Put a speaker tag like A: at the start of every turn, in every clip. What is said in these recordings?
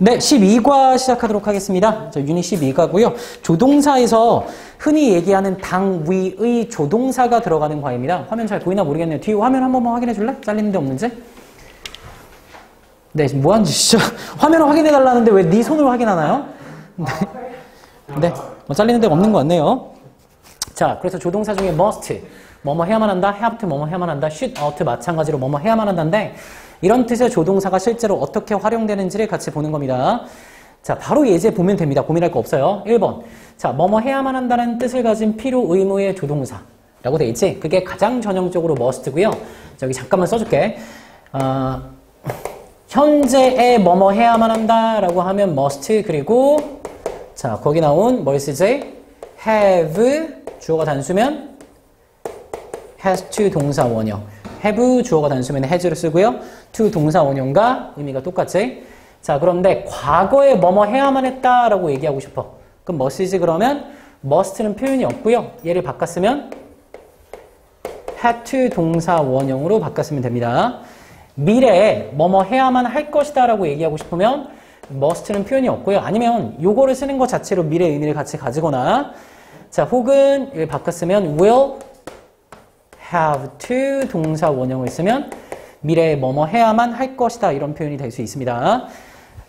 A: 네, 12과 시작하도록 하겠습니다. 자, 유닛 12과고요. 조동사에서 흔히 얘기하는 당위의 조동사가 들어가는 과입니다. 화면 잘 보이나 모르겠네요. 뒤에 화면 한 번만 확인해 줄래? 잘리는 데 없는지? 네, 뭐한 짓이죠? 화면을 확인해 달라는데 왜 네 손으로 확인하나요? 네, 뭐 잘리는 데가 없는 것 같네요. 자, 그래서 조동사 중에 must, 뭐뭐 해야만 한다, have to, 뭐뭐 해야만 한다, should, ought, 마찬가지로 뭐뭐 해야만 한다인데 이런 뜻의 조동사가 실제로 어떻게 활용되는지를 같이 보는 겁니다. 자, 바로 예제 보면 됩니다. 고민할 거 없어요. 1번. 자, 뭐뭐 해야만 한다는 뜻을 가진 필요, 의무의 조동사라고 돼 있지? 그게 가장 전형적으로 must고요. 저기 잠깐만 써줄게. 현재에 뭐뭐 해야만 한다라고 하면 must, 그리고 자, 거기 나온 뭘 쓰지? have, 주어가 단수면 has to 동사 원형. have 주어가 단수면 has를 쓰고요. to 동사 원형과 의미가 똑같지. 자, 그런데 과거에 뭐뭐 해야만 했다라고 얘기하고 싶어. 그럼 must지 그러면 must는 표현이 없고요. 얘를 바꿨으면 had to 동사 원형으로 바꿨으면 됩니다. 미래에 뭐뭐 해야만 할 것이다 라고 얘기하고 싶으면 must는 표현이 없고요. 아니면 요거를 쓰는 것 자체로 미래 의미를 같이 가지거나 자, 혹은 얘를 바꿨으면 will have to 동사 원형을 쓰면 미래에 뭐뭐 해야만 할 것이다 이런 표현이 될 수 있습니다.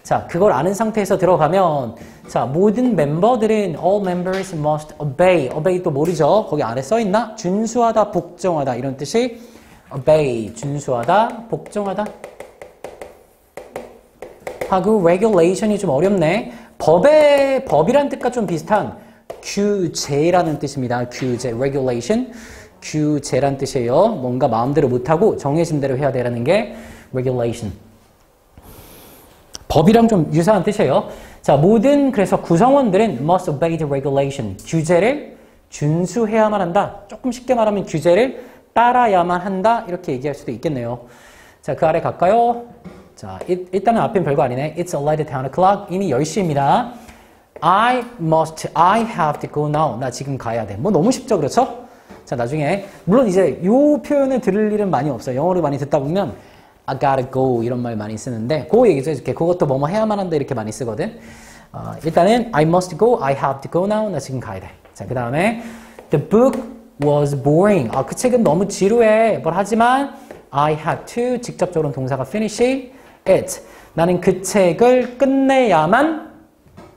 A: 자, 그걸 아는 상태에서 들어가면 자, 모든 멤버들은 all members must obey. obey 또 모르죠? 거기 아래 써있나? 준수하다, 복종하다 이런 뜻이 obey, 준수하다, 복종하다 하고 regulation이 좀 어렵네. 법이란 뜻과 좀 비슷한 규제라는 뜻입니다. 규제, regulation 규제란 뜻이에요. 뭔가 마음대로 못하고 정해진 대로 해야 되라는 게 regulation. 법이랑 좀 유사한 뜻이에요. 자, 모든 그래서 구성원들은 must obey the regulation. 규제를 준수해야만 한다. 조금 쉽게 말하면 규제를 따라야만 한다. 이렇게 얘기할 수도 있겠네요. 자, 그 아래 갈까요? 자, 일단은 앞엔 별거 아니네. It's already 10 o'clock. 이미 10시입니다. I have to go now. 나 지금 가야 돼. 뭐 너무 쉽죠, 그렇죠? 자, 나중에 물론 이제 요 표현을 들을 일은 많이 없어요. 영어를 많이 듣다 보면 I gotta go 이런 말 많이 쓰는데 그 얘기 좀 해줄게. 그것도 뭐뭐 해야만 한다 이렇게 많이 쓰거든. 일단은 I must go, I have to go now. 나 지금 가야 돼. 자, 그 다음에 The book was boring. 그 책은 너무 지루해. 뭘 하지만 I had to 직접적으로 동사가 finish it. 나는 그 책을 끝내야만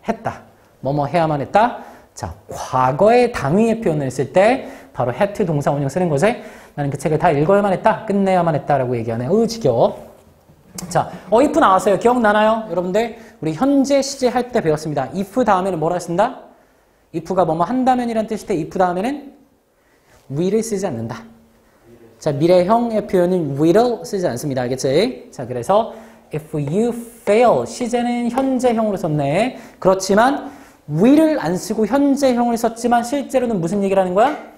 A: 했다. 뭐뭐 해야만 했다. 자, 과거의 당위의 표현을 쓸 때 바로 had to 동사 원형 쓰는 거지. 나는 그 책을 다 읽어야만 했다. 끝내야만 했다라고 얘기하네. 지겨워. 자, if 나왔어요. 기억나나요? 여러분들 우리 현재 시제 할 때 배웠습니다. if 다음에는 뭐라 쓴다? if가 뭐뭐 한다면이란 뜻일 때 if 다음에는 will을 쓰지 않는다. 자, 미래형의 표현은 will을 쓰지 않습니다. 알겠지? 자, 그래서 if you fail 시제는 현재형으로 썼네. 그렇지만 will을 안 쓰고 현재형을 썼지만 실제로는 무슨 얘기를 하는 거야?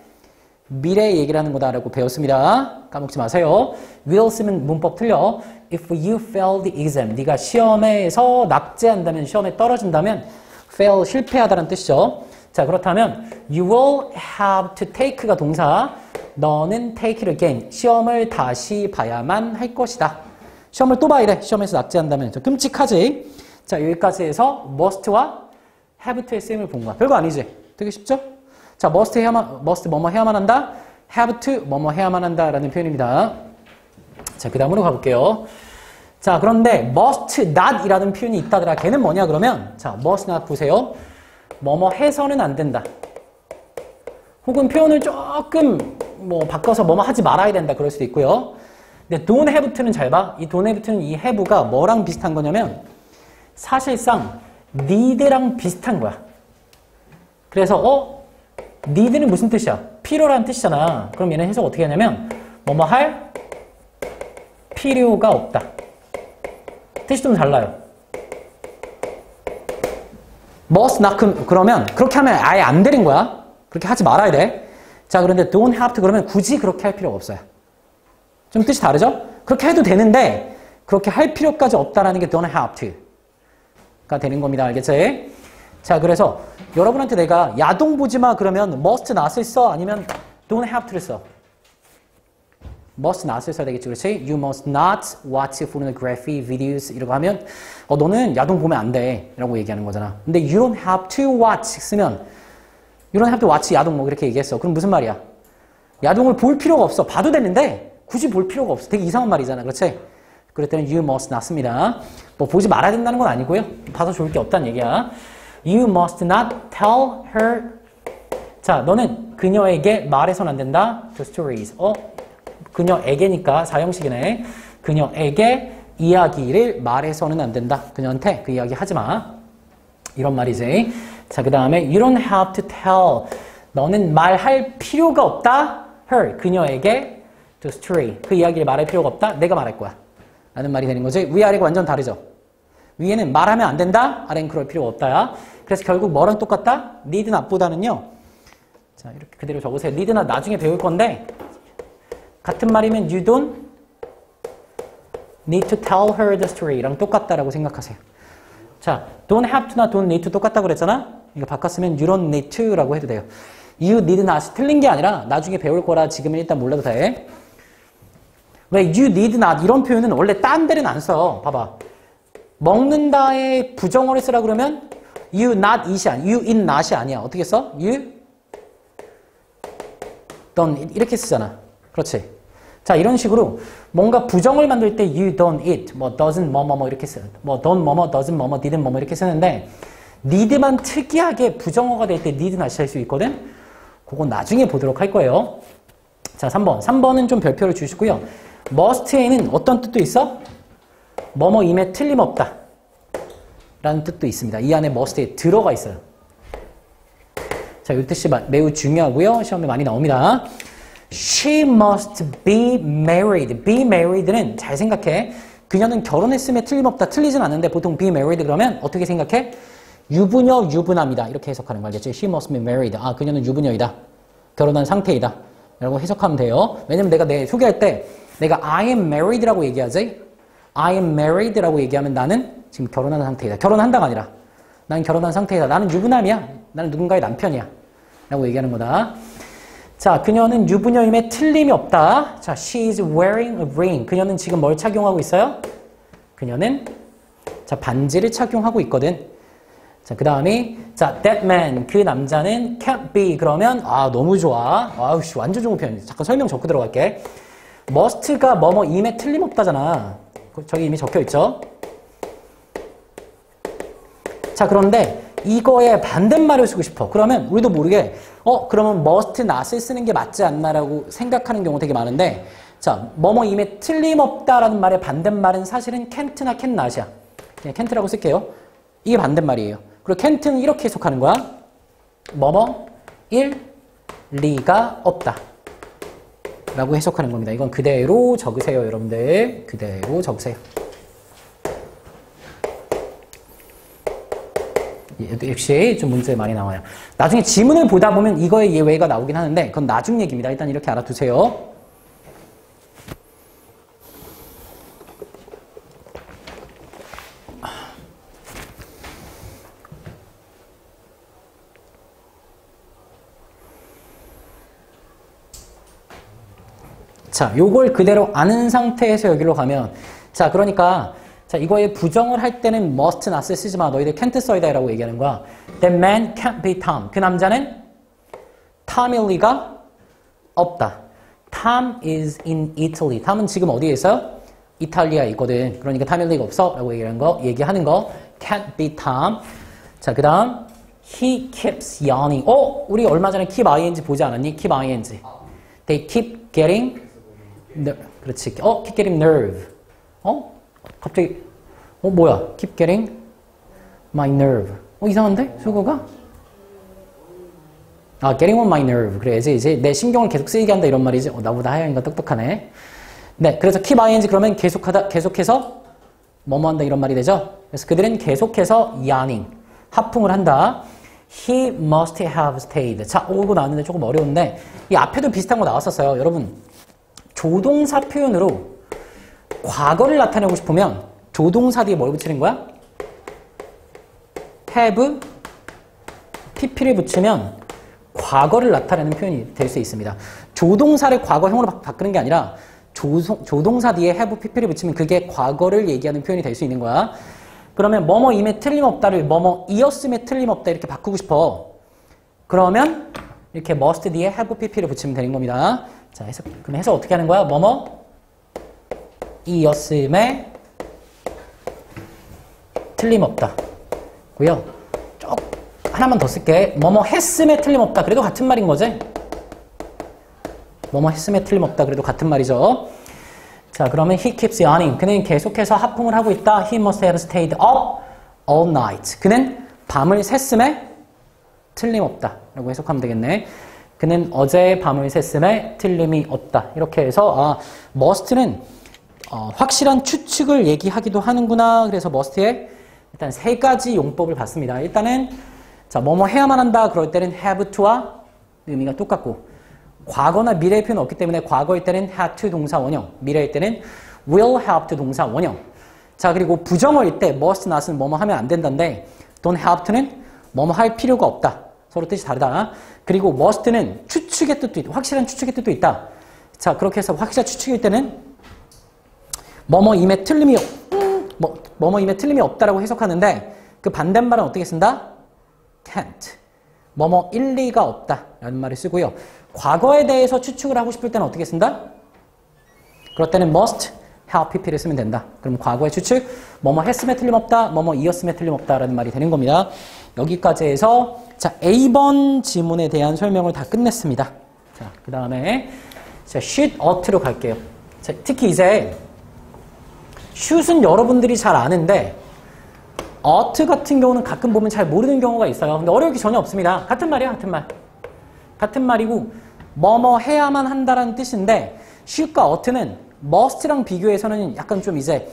A: 미래 얘기를 하는 거다라고 배웠습니다. 까먹지 마세요. will 쓰면 문법 틀려. If you fail the exam. 네가 시험에서 낙제한다면, 시험에 떨어진다면 fail, 실패하다는 뜻이죠. 자, 그렇다면 you will have to take가 동사. 너는 take it again. 시험을 다시 봐야만 할 것이다. 시험을 또 봐야 돼. 시험에서 낙제한다면. 좀 끔찍하지? 자, 여기까지 해서 must와 have to의 쓰임을 본 거야. 별거 아니지? 되게 쉽죠? 자, must 뭐뭐 해야만 한다. have to 뭐뭐 해야만 한다라는 표현입니다. 자, 그 다음으로 가볼게요. 자, 그런데 must not이라는 표현이 있다더라. 걔는 뭐냐 그러면 자, must not 보세요. 뭐뭐 해서는 안 된다. 혹은 표현을 조금 뭐 바꿔서 뭐뭐 하지 말아야 된다. 그럴 수도 있고요. 근데 don't have to는 잘 봐. 이 don't have to는 이 have가 뭐랑 비슷한 거냐면 사실상 need랑 비슷한 거야. 그래서 need는 무슨 뜻이야? 필요라는 뜻이잖아. 그럼 얘는 해석 어떻게 하냐면 뭐뭐 할 필요가 없다. 뜻이 좀 달라요. must not 그러면 그렇게 하면 아예 안 되는 거야. 그렇게 하지 말아야 돼. 자, 그런데 don't have to 그러면 굳이 그렇게 할 필요가 없어요. 좀 뜻이 다르죠? 그렇게 해도 되는데 그렇게 할 필요까지 없다라는 게 don't have to가 되는 겁니다. 알겠지? 자, 그래서 여러분한테 내가 야동 보지 마 그러면 must not을 써? 아니면 don't have to를 써? must not을 써야 되겠지, 그렇지? You must not watch pornography videos 이라고 하면 너는 야동 보면 안 돼 라고 얘기하는 거잖아. 근데 you don't have to watch 쓰면 you don't have to watch 야동 뭐 이렇게 얘기했어. 그럼 무슨 말이야? 야동을 볼 필요가 없어. 봐도 되는데 굳이 볼 필요가 없어. 되게 이상한 말이잖아, 그렇지? 그럴 때는 you must not 씁니다. 뭐 보지 말아야 된다는 건 아니고요. 봐서 좋을 게 없다는 얘기야. You must not tell her. 자, 너는 그녀에게 말해서는 안 된다. The stories. 그녀에게니까 사형식이네. 그녀에게 이야기를 말해서는 안 된다. 그녀한테 그 이야기 하지 마. 이런 말이지. 자, 그 다음에 you don't have to tell. 너는 말할 필요가 없다. her. 그녀에게 the story. 그 이야기를 말할 필요가 없다. 내가 말할 거야. 라는 말이 되는 거지. 위아래가 완전 다르죠. 위에는 말하면 안 된다. 아래는 그럴 필요가 없다야. 그래서 결국 뭐랑 똑같다? need not보다는요. 자, 이렇게 그대로 적으세요. need not 나중에 배울 건데 같은 말이면 you don't need to tell her the story랑 똑같다라고 생각하세요. 자, don't have to나 don't need to 똑같다고 그랬잖아? 이거 바꿨으면 you don't need to라고 해도 돼요. you need not 틀린 게 아니라 나중에 배울 거라 지금은 일단 몰라도 돼. 왜 you need not 이런 표현은 원래 딴 데는 안 써. 봐봐. 먹는다에 부정어를 쓰라 그러면 you not eat이 아니야. you eat not이 아니야. 어떻게 써? you don't 이렇게 쓰잖아. 그렇지. 자, 이런 식으로 뭔가 부정을 만들 때 you don't eat, 뭐 doesn't 뭐뭐 이렇게 써. 뭐 don't 뭐뭐, doesn't 뭐뭐, didn't 뭐뭐 이렇게 쓰는데 need만 특이하게 부정어가 될 때 need not이 할 수 있거든. 그건 나중에 보도록 할 거예요. 자, 3번. 3번은 좀 별표를 주시고요. must에는 어떤 뜻도 있어? 뭐뭐임에 틀림없다 라는 뜻도 있습니다. 이 안에 must에 들어가 있어요. 자, 이 뜻이 매우 중요하고요. 시험에 많이 나옵니다. She must be married. be married는 잘 생각해. 그녀는 결혼했음에 틀림없다. 틀리진 않는데 보통 be married 그러면 어떻게 생각해? 유부녀, 유부남이다. 이렇게 해석하는 거 알겠지? She must be married. 아, 그녀는 유부녀이다. 결혼한 상태이다. 라고 해석하면 돼요. 왜냐면 내가 내 소개할 때 내가 I am married라고 얘기하지? I am married라고 얘기하면 나는 지금 결혼한 상태이다. 결혼한다가 아니라 나는 결혼한 상태이다. 나는 유부남이야. 나는 누군가의 남편이야. 라고 얘기하는 거다. 자, 그녀는 유부녀임에 틀림이 없다. 자, she is wearing a ring. 그녀는 지금 뭘 착용하고 있어요? 그녀는 자, 반지를 착용하고 있거든. 자, 그 다음에 자, that man. 그 남자는 can't be. 그러면 아, 너무 좋아. 아우, 씨, 완전 좋은 표현. 잠깐 설명 적고 들어갈게. must가 뭐뭐임에 틀림없다잖아. 저기 이미 적혀 있죠? 자, 그런데 이거의 반대말을 쓰고 싶어. 그러면 우리도 모르게 그러면 must not을 쓰는 게 맞지 않나라고 생각하는 경우 되게 많은데 자, 뭐뭐임에 틀림없다라는 말의 반대말은 사실은 can't나 can not이야. 그냥 can't라고 쓸게요. 이게 반대말이에요. 그리고 can't는 이렇게 해석하는 거야. 뭐뭐일 리가 없다. 라고 해석하는 겁니다. 이건 그대로 적으세요, 여러분들. 그대로 적으세요. 역시 좀 문제 많이 나와요. 나중에 지문을 보다 보면 이거의 예외가 나오긴 하는데 그건 나중 얘기입니다. 일단 이렇게 알아두세요. 자, 요걸 그대로 아는 상태에서 여기로 가면 자, 그러니까 자, 이거에 부정을 할 때는 must not을 쓰지 마. 너희들 can't 써야 돼 라고 얘기하는 거야. That man can't be Tom. 그 남자는 톰일 리가 없다. Tom is in Italy. 톰은 지금 어디에 있어요? 이탈리아에 있거든. 그러니까 톰일 리가 없어 라고 얘기하는 거 can't be Tom. 자, 그 다음 he keeps yawning. 우리 얼마 전에 keep ing 보지 않았니? keep ing. They keep getting 그렇지. keep getting nerve. 갑자기 뭐야? Keep getting my nerve. 이상한데? 수거가? getting on my nerve. 그래야지. 이제 내 신경을 계속 쓰이게 한다 이런 말이지. 나보다 하영이가 똑똑하네. 네, 그래서 keep ing 그러면 계속해서 뭐뭐 한다 이런 말이 되죠. 그래서 그들은 계속해서 yawning. 하품을 한다. He must have stayed. 자, 이거 나왔는데 조금 어려운데 이 앞에도 비슷한 거 나왔었어요. 여러분, 조동사 표현으로 과거를 나타내고 싶으면 조동사 뒤에 뭘 붙이는 거야? have, pp를 붙이면 과거를 나타내는 표현이 될 수 있습니다. 조동사를 과거형으로 바꾸는 게 아니라 조동사 뒤에 have pp를 붙이면 그게 과거를 얘기하는 표현이 될 수 있는 거야. 그러면 뭐뭐임에 틀림없다를 뭐뭐이었음에 틀림없다 이렇게 바꾸고 싶어. 그러면 이렇게 must 뒤에 have pp를 붙이면 되는 겁니다. 자, 그럼 해석 어떻게 하는 거야? 뭐뭐이었음에 틀림없다. 고요. 하나만 더 쓸게. 뭐뭐 했음에 틀림없다. 그래도 같은 말인 거지? 뭐뭐 했음에 틀림없다. 그래도 같은 말이죠. 자, 그러면 he keeps yawning. 그는 계속해서 하품을 하고 있다. He must have stayed up all night. 그는 밤을 샜음에 틀림없다. 라고 해석하면 되겠네. 그는 어제 밤을 샜음에 틀림이 없다. 이렇게 해서 must는 확실한 추측을 얘기하기도 하는구나. 그래서 must의 일단 세 가지 용법을 봤습니다. 일단은 자, 뭐뭐 해야만 한다. 그럴 때는 have to와 의미가 똑같고 과거나 미래의 표현은 없기 때문에 과거일 때는 had to 동사 원형, 미래일 때는 will have to 동사 원형. 자, 그리고 부정어일 때 must not은 뭐뭐 하면 안 된다인데 don't have to는 뭐뭐 할 필요가 없다. 서로 뜻이 다르다. 그리고 must는 추측의 뜻도 있다. 확실한 추측의 뜻도 있다. 자, 그렇게 해서 확실한 추측일 때는 뭐뭐임에 틀림이 뭐뭐임에 틀림이 없다라고 해석하는데 그 반대말은 어떻게 쓴다? can't. 뭐뭐 일리가 없다 라는 말을 쓰고요. 과거에 대해서 추측을 하고 싶을 때는 어떻게 쓴다? 그럴 때는 must have pp를 쓰면 된다. 그럼 과거의 추측, 뭐뭐 했음에 틀림없다, 뭐뭐 이었음에 틀림없다 라는 말이 되는 겁니다. 여기까지 해서 자, A번 지문에 대한 설명을 다 끝냈습니다. 자, 그 다음에 자, should, ought로 갈게요. 자, 특히 이제 shoot은 여러분들이 잘 아는데 ought 같은 경우는 가끔 보면 잘 모르는 경우가 있어요. 근데 어려울 게 전혀 없습니다. 같은 말이야, 같은 말. 같은 말이고 뭐뭐 해야만 한다라는 뜻인데 should과 ought는 must랑 비교해서는 약간 좀 이제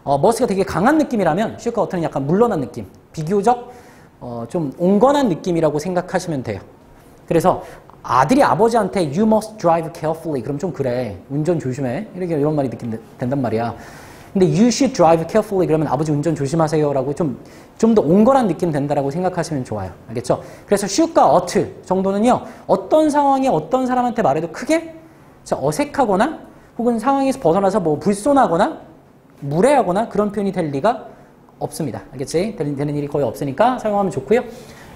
A: must가 되게 강한 느낌이라면 should과 ought는 약간 물러난 느낌. 비교적 좀 온건한 느낌이라고 생각하시면 돼요. 그래서 아들이 아버지한테 you must drive carefully 그럼 좀 그래. 운전 조심해. 이런 말이 된단 말이야. 근데 you should drive carefully 그러면 아버지 운전 조심하세요 라고 좀 더 온건한 느낌 된다라고 생각하시면 좋아요. 알겠죠? 그래서 should과 ought 정도는요. 어떤 상황에 어떤 사람한테 말해도 크게 어색하거나 혹은 상황에서 벗어나서 뭐 불손하거나 무례하거나 그런 표현이 될 리가 없습니다. 알겠지? 되는 일이 거의 없으니까 사용하면 좋고요.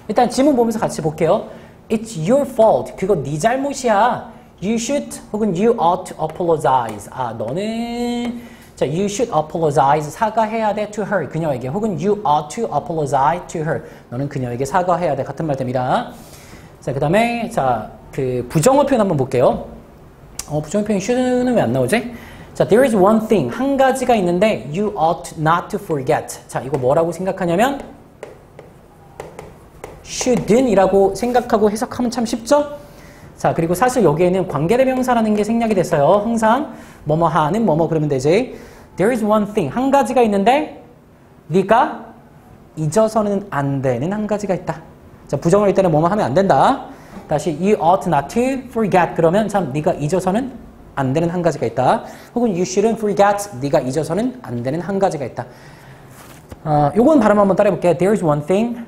A: 일단 지문 보면서 같이 볼게요. It's your fault. 그거 네 잘못이야. You should 혹은 you ought to apologize. 너는 자, you should apologize. 사과해야 돼 to her. 그녀에게. 혹은 you ought to apologize to her. 너는 그녀에게 사과해야 돼. 같은 말 됩니다. 자, 그 다음에 자, 그 부정어 표현 한번 볼게요. 부정어 표현 should는 왜 안 나오지? 자, there is one thing. 한 가지가 있는데 you ought not to forget. 자, 이거 뭐라고 생각하냐면 shouldn't 이라고 생각하고 해석하면 참 쉽죠? 자, 그리고 사실 여기에는 관계대명사라는 게 생략이 됐어요. 항상 뭐뭐 하는 뭐뭐 그러면 되지. There is one thing. 한 가지가 있는데 네가 잊어서는 안 되는 한 가지가 있다. 자, 부정어일 때는 뭐뭐 하면 안 된다. 다시 you ought not to forget. 그러면 참 네가 잊어서는 안 되는 한 가지가 있다. 혹은 you shouldn't forget. 네가 잊어서는 안 되는 한 가지가 있다. 요건 발음 한번 따라해 볼게요. There is one thing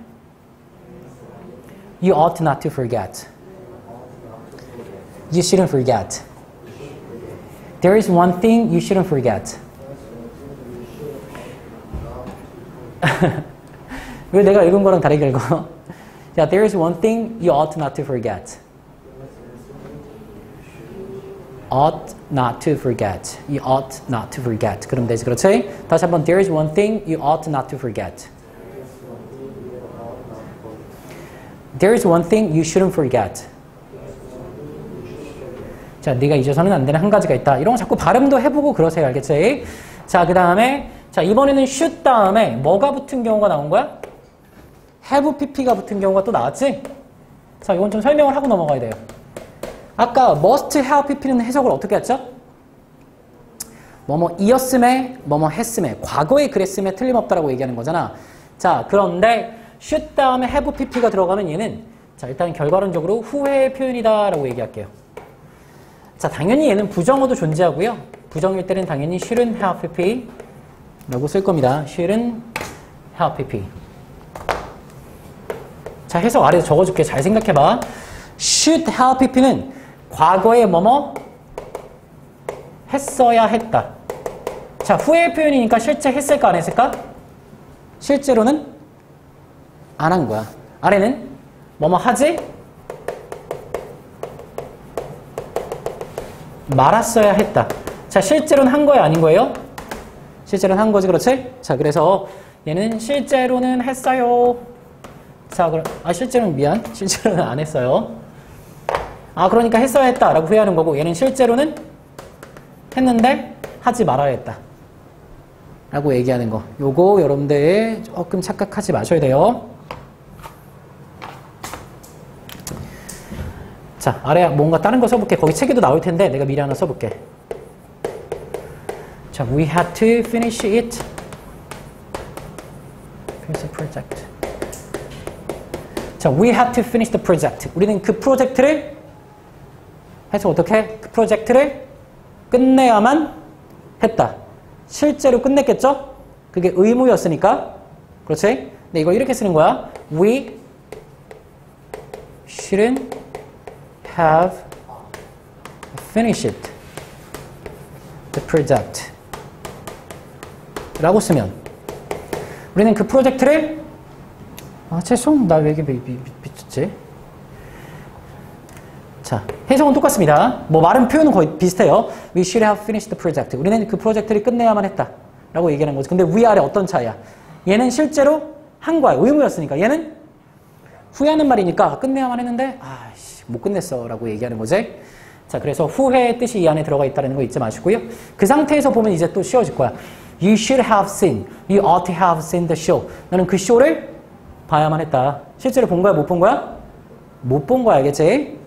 A: you ought not to forget. You shouldn't forget. There is one thing you shouldn't forget. 왜 내가 읽은 거랑 다르게 읽어? 자, there is one thing you ought not to forget. Ought not to forget. You ought not to forget. 그럼 되지, 그렇지? 다시 한번 there is one thing you ought not to forget. There is one thing you shouldn't forget. 자, 네가 잊어서는 안 되는 한 가지가 있다. 이런 거 자꾸 발음도 해보고 그러세요. 알겠지? 자, 그 다음에 자, 이번에는 should 다음에 뭐가 붙은 경우가 나온 거야? have pp가 붙은 경우가 또 나왔지? 자, 이건 좀 설명을 하고 넘어가야 돼요. 아까 must have pp는 해석을 어떻게 했죠? 뭐뭐 이었음에 뭐뭐 했음에 과거에 그랬음에 틀림없다라고 얘기하는 거잖아. 자, 그런데 should 다음에 have pp가 들어가면 얘는 자, 일단 결과론적으로 후회의 표현이다라고 얘기할게요. 자, 당연히 얘는 부정어도 존재하고요. 부정일 때는 당연히 shouldn't have pp 라고 쓸 겁니다. shouldn't have pp. 자, 해석 아래에 적어줄게. 잘 생각해봐. should have pp는 과거에 뭐뭐 했어야 했다. 자, 후의 표현이니까 실제 했을까 안 했을까? 실제로는 안 한 거야. 아래는 뭐뭐 하지 말았어야 했다. 자, 실제로는 한 거야 아닌 거예요? 실제로는 한 거지, 그렇지? 자, 그래서 얘는 실제로는 했어요. 자, 그럼 실제로는 미안. 실제로는 안 했어요. 그러니까 했어야 했다라고 후회하는 거고, 얘는 실제로는 했는데 하지 말아야 했다 라고 얘기하는 거. 요거 여러분들 조금 착각하지 마셔야 돼요. 자, 아래 뭔가 다른 거 써볼게. 거기 책에도 나올 텐데 내가 미리 하나 써볼게. 자, we had to finish it. Finish the project. 자, we had to finish the project. 우리는 그 프로젝트를 해서 어떻게? 그 프로젝트를 끝내야만 했다. 실제로 끝냈겠죠? 그게 의무였으니까. 그렇지? 근데 이걸 이렇게 쓰는 거야. We shouldn't have finished the project 라고 쓰면 우리는 그 프로젝트를 죄송, 나 왜 이렇게 미쳤지? 자, 해석은 똑같습니다. 뭐 말은 표현은 거의 비슷해요. We should have finished the project. 우리는 그 프로젝트를 끝내야만 했다 라고 얘기하는 거지. 근데 위아래 어떤 차이야? 얘는 실제로 한 거야. 의무였으니까. 얘는 후회하는 말이니까 끝내야만 했는데 못 끝냈어 라고 얘기하는 거지. 자, 그래서 후회의 뜻이 이 안에 들어가 있다는 거 잊지 마시고요. 그 상태에서 보면 이제 또 쉬워질 거야. You should have seen, you ought to have seen the show. 너는 그 쇼를 봐야만 했다. 실제로 본 거야? 못 본 거야? 못 본 거야, 알겠지?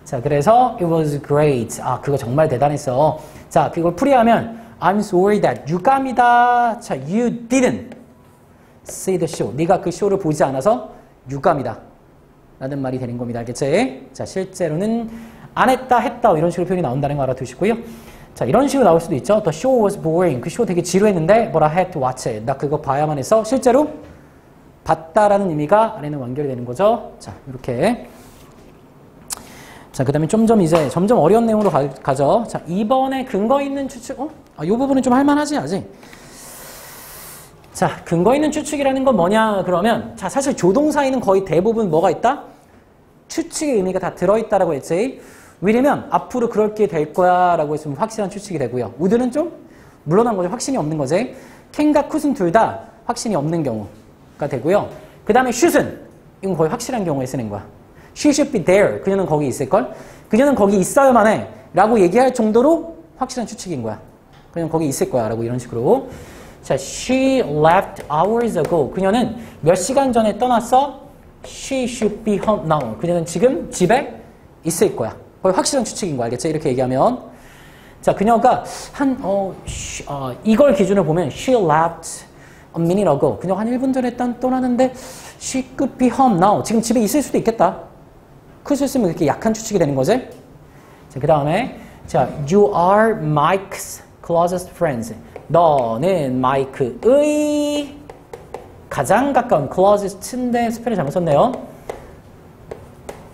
A: 자, 그래서 it was great. 그거 정말 대단했어. 자, 그걸 풀이하면 I'm sorry that 유감이다. 자, you didn't see the show. 네가 그 쇼를 보지 않아서 유감이다 라는 말이 되는 겁니다. 알겠지? 자, 실제로는 안 했다, 했다 이런 식으로 표현이 나온다는 거 알아두시고요. 자, 이런 식으로 나올 수도 있죠. The show was boring. 그 쇼 되게 지루했는데 but I had to watch it. 나 그거 봐야만 했어. 실제로 봤다라는 의미가 안에는 완결이 되는 거죠. 자, 이렇게. 자, 그 다음에 점점 어려운 내용으로 가죠. 자, 이번에 근거 있는 추측. 이 부분은 좀 할만하지, 아직. 자, 근거 있는 추측이라는 건 뭐냐 그러면, 자, 사실 조동사에는 거의 대부분 뭐가 있다? 추측의 의미가 다 들어있다라고 했지. 왜냐면 앞으로 그렇게 될 거야 라고 했으면 확실한 추측이 되고요. would는 좀 물러난 거죠. 확신이 없는 거지. can과 could은 둘 다 확신이 없는 경우가 되고요. 그 다음에 should은 이건 거의 확실한 경우에 쓰는 거야. She should be there. 그녀는 거기 있을걸? 그녀는 거기 있어야만 해 라고 얘기할 정도로 확실한 추측인 거야. 그녀는 거기 있을 거야 라고 이런 식으로. 자, she left hours ago. 그녀는 몇 시간 전에 떠났어? She should be home now. 그녀는 지금 집에 있을 거야. 거의 확실한 추측인 거 알겠죠? 이렇게 얘기하면. 자, 그녀가 이걸 기준으로 보면 she left a minute ago. 그녀가 한 1분 전에 떠나는데 she could be home now. 지금 집에 있을 수도 있겠다. could 쓰면 이렇게 약한 추측이 되는 거지. 자, 그 다음에 자, you are Mike's closest friends. 너는 마이크의 가장 가까운 closest인데 스펠을 잘못 썼네요.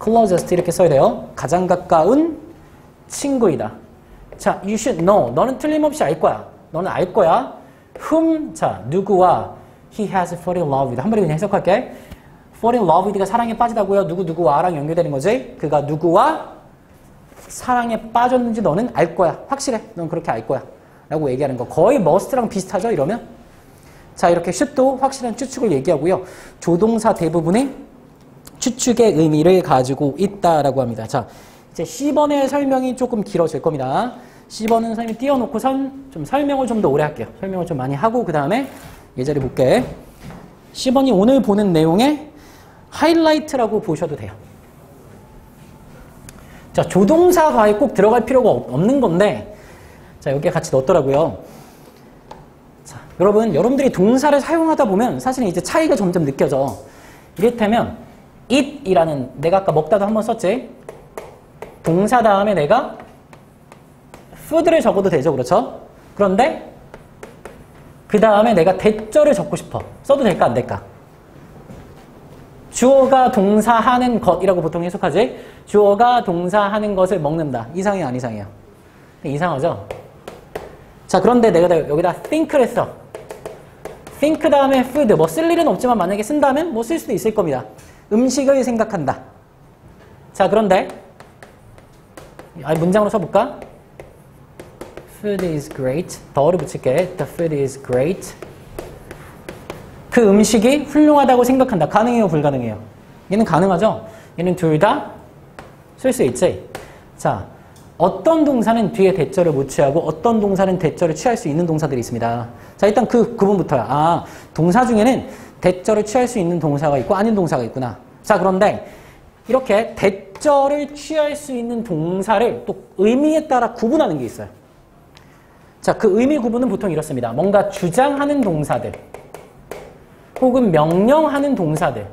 A: closest 이렇게 써야 돼요. 가장 가까운 친구이다. 자, you should know. 너는 틀림없이 알 거야. 너는 알 거야. whom, 자, 누구와 he has fallen in love with. 한 번에 그냥 해석할게. fall in love with가 사랑에 빠지다고요. 누구와랑 연결되는 거지. 그가 누구와 사랑에 빠졌는지 너는 알 거야. 확실해. 넌 그렇게 알 거야. 라고 얘기하는 거. 거의 must랑 비슷하죠, 이러면? 자, 이렇게 should도 확실한 추측을 얘기하고요. 조동사 대부분이 추측의 의미를 가지고 있다라고 합니다. 자, 이제 C번의 설명이 조금 길어질 겁니다. C번은 선생님이 띄워놓고 좀 설명을 좀 더 오래 할게요. 설명을 좀 많이 하고 그 다음에 예제를 볼게. C번이 오늘 보는 내용의 하이라이트라고 보셔도 돼요. 자, 조동사 과에 꼭 들어갈 필요가 없는 건데 자, 여기에 같이 넣었더라고요. 자, 여러분들이 동사를 사용하다 보면 사실은 이제 차이가 점점 느껴져. 이를테면 eat이라는 내가 아까 먹다도 한번 썼지. 동사 다음에 내가 food를 적어도 되죠, 그렇죠? 그런데 그 다음에 내가 대절을 적고 싶어. 써도 될까 안 될까? 주어가 동사하는 것이라고 보통 해석하지. 주어가 동사하는 것을 먹는다. 이상해요, 안 이상해요? 이상하죠? 자, 그런데 내가 여기다 think를 했어. think 다음에 food. 뭐 쓸 일은 없지만 만약에 쓴다면 뭐 쓸 수도 있을 겁니다. 음식을 생각한다. 자, 그런데 문장으로 써볼까? Food is great. 더를 붙일게. The food is great. 그 음식이 훌륭하다고 생각한다. 가능해요, 불가능해요? 얘는 가능하죠? 얘는 둘 다 쓸 수 있지. 자, 어떤 동사는 뒤에 대절을 못 취하고 어떤 동사는 대절을 취할 수 있는 동사들이 있습니다. 자, 일단 그 부분부터야. 아, 동사 중에는 대절을 취할 수 있는 동사가 있고 아닌 동사가 있구나. 자, 그런데 이렇게 대절을 취할 수 있는 동사를 또 의미에 따라 구분하는 게 있어요. 자, 그 의미 구분은 보통 이렇습니다. 뭔가 주장하는 동사들, 혹은 명령하는 동사들,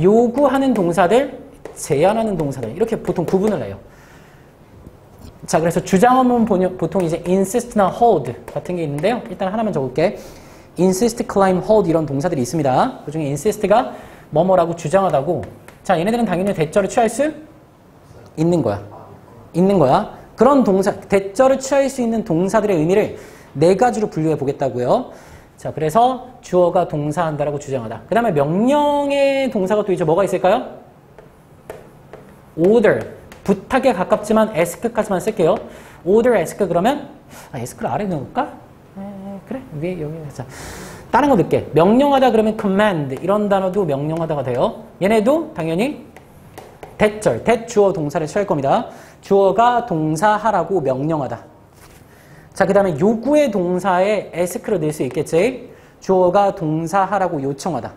A: 요구하는 동사들, 제안하는 동사들, 이렇게 보통 구분을 해요. 자, 그래서 주장하면 보통 이제 insist나 hold 같은 게 있는데요. 일단 하나만 적을게. insist, claim, hold 이런 동사들이 있습니다. 그 중에 insist가 뭐뭐라고 주장하다고. 자, 얘네들은 당연히 대절을 취할 수 있는 거야. 있는 거야. 그런 동사, 대절을 취할 수 있는 동사들의 의미를 네 가지로 분류해 보겠다고요. 자, 그래서 주어가 동사한다라고 주장하다. 그 다음에 명령의 동사가 또 이제 뭐가 있을까요? order. 부탁에 가깝지만 ask까지만 쓸게요. order, ask 그러면 ask를 아래 넣을까? 그래, 위에 여기. 자, 다른 거 넣을게. 명령하다 그러면 command 이런 단어도 명령하다가 돼요. 얘네도 당연히 대절, 대주어 동사를 취할 겁니다. 주어가 동사하라고 명령하다. 자, 그 다음에 요구의 동사에 ask를 넣을 수 있겠지. 주어가 동사하라고 요청하다.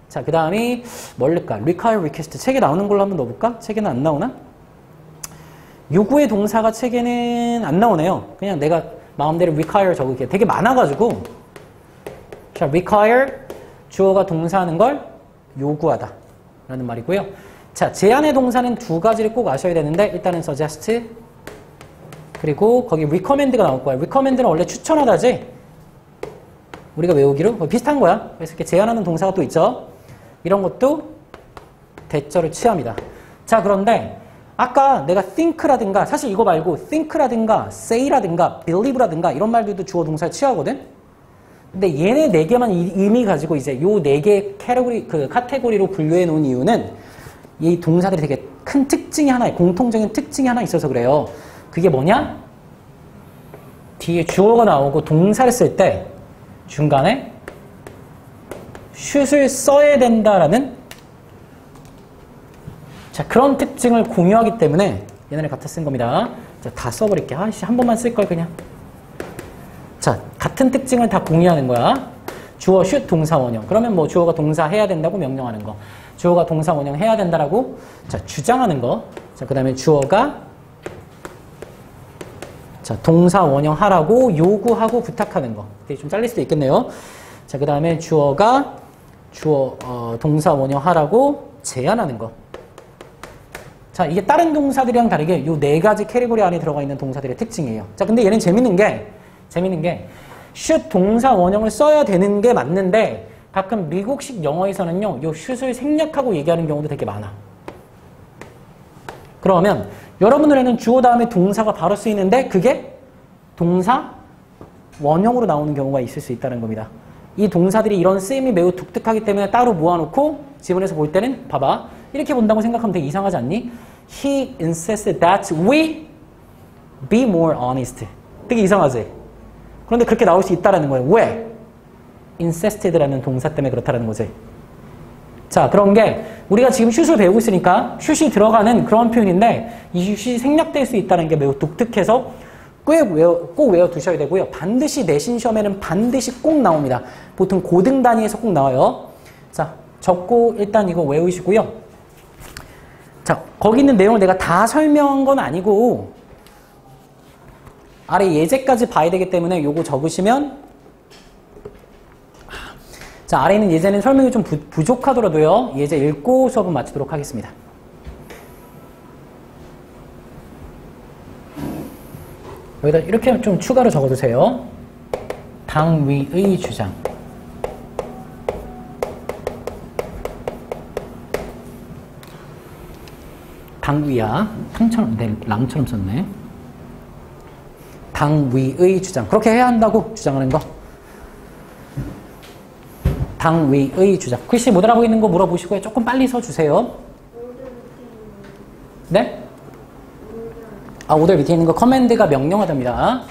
A: 자, 그 다음이 뭘 넣을까? require, request. 책에 나오는 걸로 한번 넣어볼까? 책에는 안 나오나? 요구의 동사가 책에는 안 나오네요. 그냥 내가 마음대로 require 적을게요. 되게 많아가지고. 자, require, 주어가 동사하는 걸 요구하다 라는 말이고요. 자, 제안의 동사는 두 가지를 꼭 아셔야 되는데 일단은 suggest, 그리고 거기 recommend가 나올 거야. recommend는 원래 추천하다지. 우리가 외우기로 비슷한 거야. 그래서 이렇게 제안하는 동사가 또 있죠. 이런 것도 대절을 취합니다. 자, 그런데 아까 내가 think라든가, 사실 이거 말고 think라든가 say라든가 believe라든가 이런 말들도 주어 동사를 취하거든. 근데 얘네 네 개만 의미 가지고 이제 요 네 개 카테고리로 분류해 놓은 이유는 이 동사들이 되게 큰 특징이 하나, 공통적인 특징이 하나 있어서 그래요. 그게 뭐냐? 뒤에 주어가 나오고 동사를 쓸 때 중간에 슛을 써야 된다라는, 자, 그런 특징을 공유하기 때문에 얘네를 갖다 쓴 겁니다. 자, 다 써버릴게. 아이씨, 한 번만 쓸 걸 그냥. 자, 같은 특징을 다 공유하는 거야. 주어, 슛, 동사, 원형. 그러면 뭐 주어가 동사 해야 된다고 명령하는 거. 주어가 동사, 원형 해야 된다라고, 자, 주장하는 거. 자, 그 다음에 주어가, 자, 동사, 원형 하라고 요구하고 부탁하는 거. 되게 좀 잘릴 수도 있겠네요. 자, 그 다음에 주어가 동사, 원형 하라고 제안하는 거. 자, 이게 다른 동사들이랑 다르게 요 네 가지 캐리고리 안에 들어가 있는 동사들의 특징이에요. 자, 근데 얘는 재밌는 게 should 동사 원형을 써야 되는 게 맞는데 가끔 미국식 영어에서는요, 요 should을 생략하고 얘기하는 경우도 되게 많아. 그러면 여러분 눈에는 주어 다음에 동사가 바로 쓰이는데 그게 동사 원형으로 나오는 경우가 있을 수 있다는 겁니다. 이 동사들이 이런 쓰임이 매우 독특하기 때문에 따로 모아놓고 지문에서 볼 때는 봐봐. 이렇게 본다고 생각하면 되게 이상하지 않니? He insisted that we be more honest. 되게 이상하지? 그런데 그렇게 나올 수 있다는 거예요. 왜? insisted라는 동사 때문에 그렇다는 거지. 자, 그런 게 우리가 지금 슛을 배우고 있으니까 슛이 들어가는 그런 표현인데 이 슛이 생략될 수 있다는 게 매우 독특해서 꼭 외워두셔야 되고요. 반드시 내신 시험에는 반드시 꼭 나옵니다. 보통 고등 단위에서 꼭 나와요. 자, 적고 일단 이거 외우시고요. 자, 거기 있는 내용을 내가 다 설명한 건 아니고 아래 예제까지 봐야 되기 때문에 요거 적으시면, 자, 아래 있는 예제는 설명이 좀 부족하더라도요. 예제 읽고 수업은 마치도록 하겠습니다. 여기다 이렇게 좀 추가로 적어두세요. 당위의 주장. 당위야. 랑처럼 썼네. 당위의 주장. 그렇게 해야 한다고 주장하는 거. 당위의 주장. 글씨 못 알아보이는 거 물어보시고요. 조금 빨리 써주세요. 네? 아, 오더 밑에 있는 거 커맨드가 명령하답니다.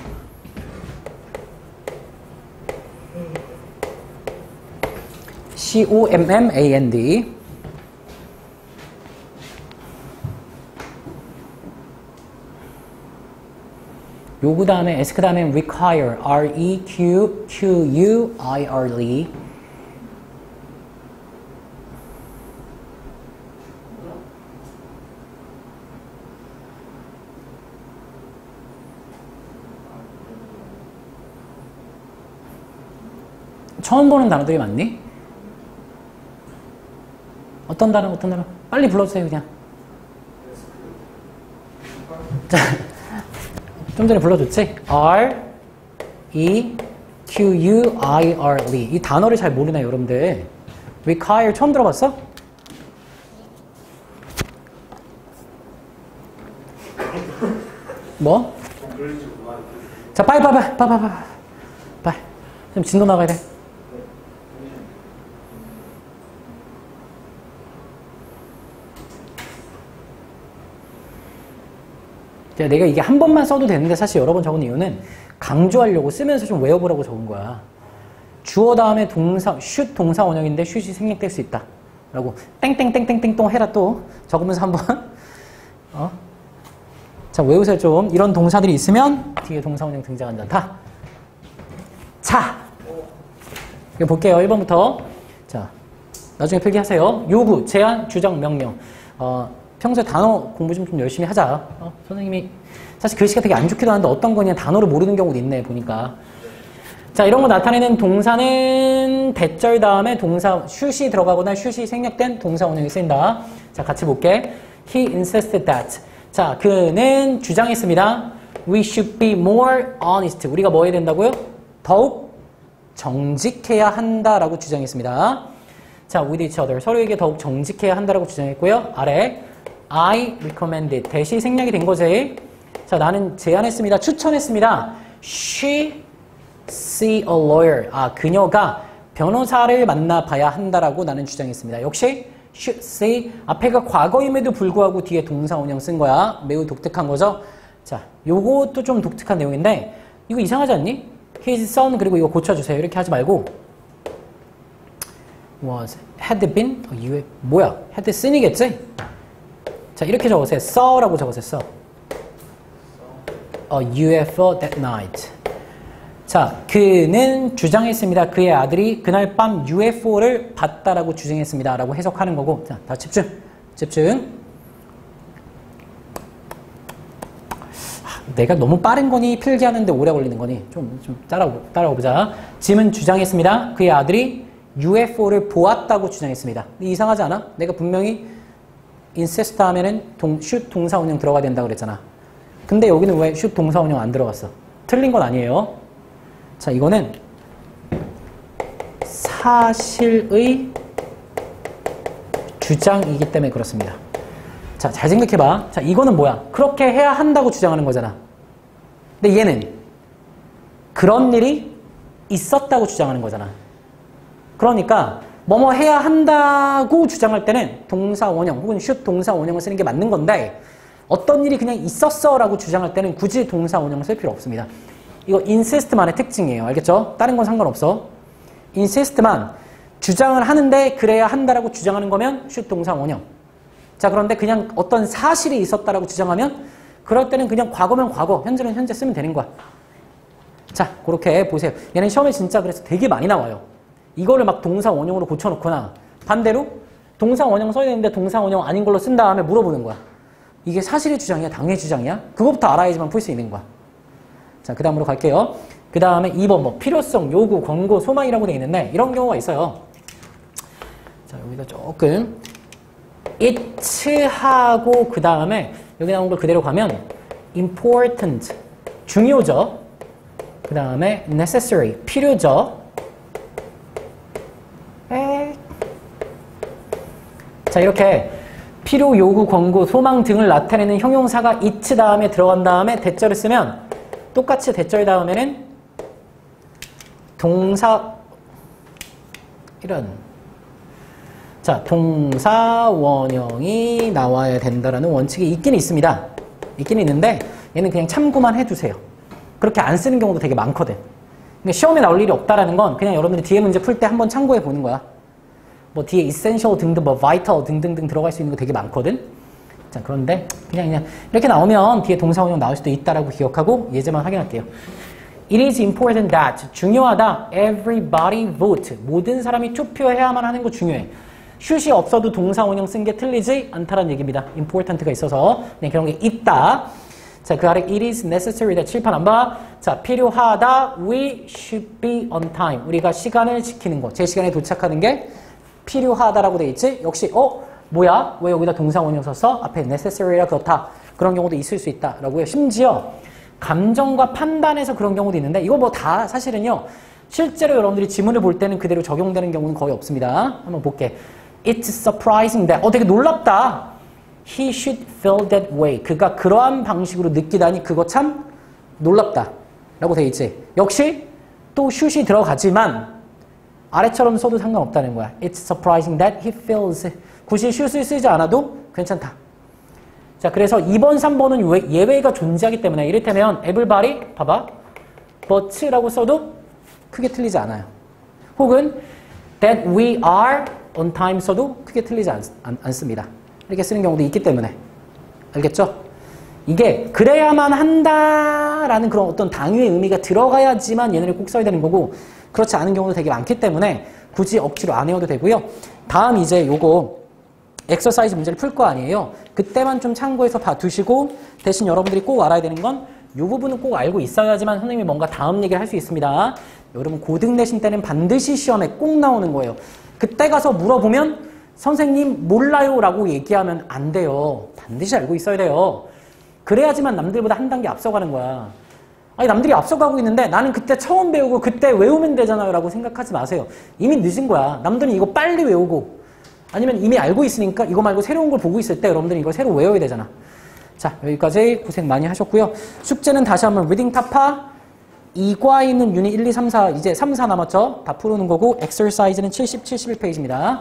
A: COMMAND. 요구 다음에 S 그 다음에 require R-E-Q-Q-U-I-R-E. 처음 보는 단어들이 많니? 어떤 단어? 빨리 불러주세요, 그냥. 자, 좀 전에 불러줬지? R-E-Q-U-I-R-E. 이 단어를 잘 모르나요, 여러분들? require 처음 들어봤어? 뭐? 자, 빨리. 좀 진도 나가야 돼. 내가 이게 한 번만 써도 되는데 사실 여러 번 적은 이유는 강조하려고 쓰면서 좀 외워보라고 적은 거야. 주어 다음에 동사, 슛 동사 원형인데 슛이 생략될 수 있다. 라고 땡땡땡땡땡 해라 또 적으면서 한번 자, 외우세요 좀. 이런 동사들이 있으면 뒤에 동사 원형 등장한다. 다. 자, 이거 볼게요. 1번부터. 자, 나중에 필기하세요. 요구, 제안, 주장, 명령. 평소에 단어 공부 좀 열심히 하자. 선생님이 사실 글씨가 되게 안 좋기도 하는데 어떤 거 그냥 단어를 모르는 경우도 있네 보니까. 자, 이런 거 나타내는 동사는 대절 다음에 동사 슛이 들어가거나 슛이 생략된 동사 원형이 쓰인다. 자, 같이 볼게. He insisted that. 자, 그는 주장했습니다. We should be more honest. 우리가 뭐 해야 된다고요? 더욱 정직해야 한다라고 주장했습니다. 자, with each other. 서로에게 더욱 정직해야 한다라고 주장했고요. 아래 I recommended. 대시 생략이 된 거지. 자, 나는 제안했습니다. 추천했습니다. She see a lawyer. 아, 그녀가 변호사를 만나봐야 한다라고 나는 주장했습니다. 역시 should see 앞에가 과거임에도 불구하고 뒤에 동사 원형 쓴 거야. 매우 독특한 거죠. 자, 요것도 좀 독특한 내용인데 이거 이상하지 않니? His son 그리고 이거 고쳐주세요. 이렇게 하지 말고 was had been 뭐야? had seen이겠지? 자, 이렇게 적으세요. saw라고 적으세요. A UFO that night. 자, 그는 주장했습니다. 그의 아들이 그날 밤 UFO를 봤다라고 주장했습니다. 라고 해석하는 거고. 자, 다 집중. 내가 너무 빠른 거니 필기하는데 오래 걸리는 거니 좀 따라오보자. 짐은 주장했습니다. 그의 아들이 UFO를 보았다고 주장했습니다. 이상하지 않아? 내가 분명히 insist 하면은 should 동사 원형 들어가야 된다고 그랬잖아. 근데 여기는 왜 should 동사 원형 안 들어갔어? 틀린 건 아니에요. 자, 이거는 사실의 주장이기 때문에 그렇습니다. 자, 잘 생각해봐. 자, 이거는 뭐야? 그렇게 해야 한다고 주장하는 거잖아. 근데 얘는 그런 일이 있었다고 주장하는 거잖아. 그러니까 뭐뭐 해야 한다고 주장할 때는 동사 원형 혹은 should 동사 원형을 쓰는 게 맞는 건데 어떤 일이 그냥 있었어 라고 주장할 때는 굳이 동사 원형을 쓸 필요 없습니다. 이거 insist만의 특징이에요. 알겠죠? 다른 건 상관없어. insist만 주장을 하는데 그래야 한다라고 주장하는 거면 should 동사 원형. 자, 그런데 그냥 어떤 사실이 있었다라고 주장하면 그럴 때는 그냥 과거면 과거, 현재는 현재 쓰면 되는 거야. 자, 그렇게 보세요. 얘는 시험에 진짜 그래서 되게 많이 나와요. 이거를 막 동사 원형으로 고쳐놓거나 반대로 동사 원형 써야 되는데 동사 원형 아닌 걸로 쓴 다음에 물어보는 거야. 이게 사실의 주장이야? 당의 주장이야? 그것부터 알아야지만 풀 수 있는 거야. 자, 그 다음으로 갈게요. 그 다음에 2번 뭐 필요성, 요구, 권고, 소망이라고 되어 있는데 이런 경우가 있어요. 자, 여기다 조금 it하고 그 다음에 여기 나온 걸 그대로 가면 important, 중요죠. 그 다음에 necessary, 필요죠. 자, 이렇게 필요, 요구, 권고, 소망 등을 나타내는 형용사가 it 다음에 들어간 다음에 대절을 쓰면 똑같이 대절 다음에는 동사 이런 자 동사 원형이 나와야 된다라는 원칙이 있긴 있습니다. 있긴 있는데 얘는 그냥 참고만 해두세요. 그렇게 안 쓰는 경우도 되게 많거든. 근데 시험에 나올 일이 없다라는 건 그냥 여러분들이 뒤에 문제 풀 때 한번 참고해 보는 거야. 뭐 뒤에 essential 등등 뭐 vital 등등등 들어갈 수 있는 거 되게 많거든. 자 그런데 그냥 이렇게 나오면 뒤에 동사 원형 나올 수도 있다라고 기억하고 예제만 확인할게요. It is important that 중요하다. Everybody vote. 모든 사람이 투표해야만 하는 거 중요해. 슛이 없어도 동사 원형 쓴 게 틀리지 않다라는 얘기입니다. important가 있어서 그냥 그런 게 있다. 자, 그 아래 it is necessary that 칠판 안 봐. 자, 필요하다. We should be on time. 우리가 시간을 지키는 거. 제 시간에 도착하는 게 필요하다라고 돼 있지. 역시 뭐야? 왜 여기다 동사 원형 썼어? 앞에 necessary라 그렇다. 그런 경우도 있을 수 있다라고요. 심지어 감정과 판단에서 그런 경우도 있는데 이거 뭐 다 사실은요. 실제로 여러분들이 지문을 볼 때는 그대로 적용되는 경우는 거의 없습니다. 한번 볼게. It's surprising that 되게 놀랍다. He should feel that way. 그가 그러한 방식으로 느끼다니 그거 참 놀랍다. 라고 돼 있지. 역시 또 should이 들어가지만 아래처럼 써도 상관없다는 거야. It's surprising that he feels. 굳이 should을 쓰지 않아도 괜찮다. 자, 그래서 2번, 3번은 예외가 존재하기 때문에 이를테면 everybody, 봐봐. but라고 써도 크게 틀리지 않아요. 혹은 that we are on time 써도 크게 틀리지 않습니다. 이렇게 쓰는 경우도 있기 때문에. 알겠죠? 이게 그래야만 한다라는 그런 어떤 당위의 의미가 들어가야지만 얘네를 꼭 써야 되는 거고 그렇지 않은 경우도 되게 많기 때문에 굳이 억지로 안 외워도 되고요. 다음 이제 요거 엑서사이즈 문제를 풀 거 아니에요. 그때만 좀 참고해서 봐두시고 대신 여러분들이 꼭 알아야 되는 건 이 부분은 꼭 알고 있어야지만 선생님이 뭔가 다음 얘기를 할 수 있습니다. 여러분 고등 내신 때는 반드시 시험에 꼭 나오는 거예요. 그때 가서 물어보면 선생님 몰라요 라고 얘기하면 안 돼요. 반드시 알고 있어야 돼요. 그래야지만 남들보다 한 단계 앞서가는 거야. 아니 남들이 앞서가고 있는데 나는 그때 처음 배우고 그때 외우면 되잖아요 라고 생각하지 마세요. 이미 늦은 거야. 남들은 이거 빨리 외우고 아니면 이미 알고 있으니까 이거 말고 새로운 걸 보고 있을 때 여러분들은 이걸 새로 외워야 되잖아. 자, 여기까지 고생 많이 하셨고요. 숙제는 다시 한번 리딩 타파 2과 있는 유닛 1, 2, 3, 4 이제 3, 4 남았죠? 다 풀어놓은 거고 엑서사이즈는 70, 71페이지입니다.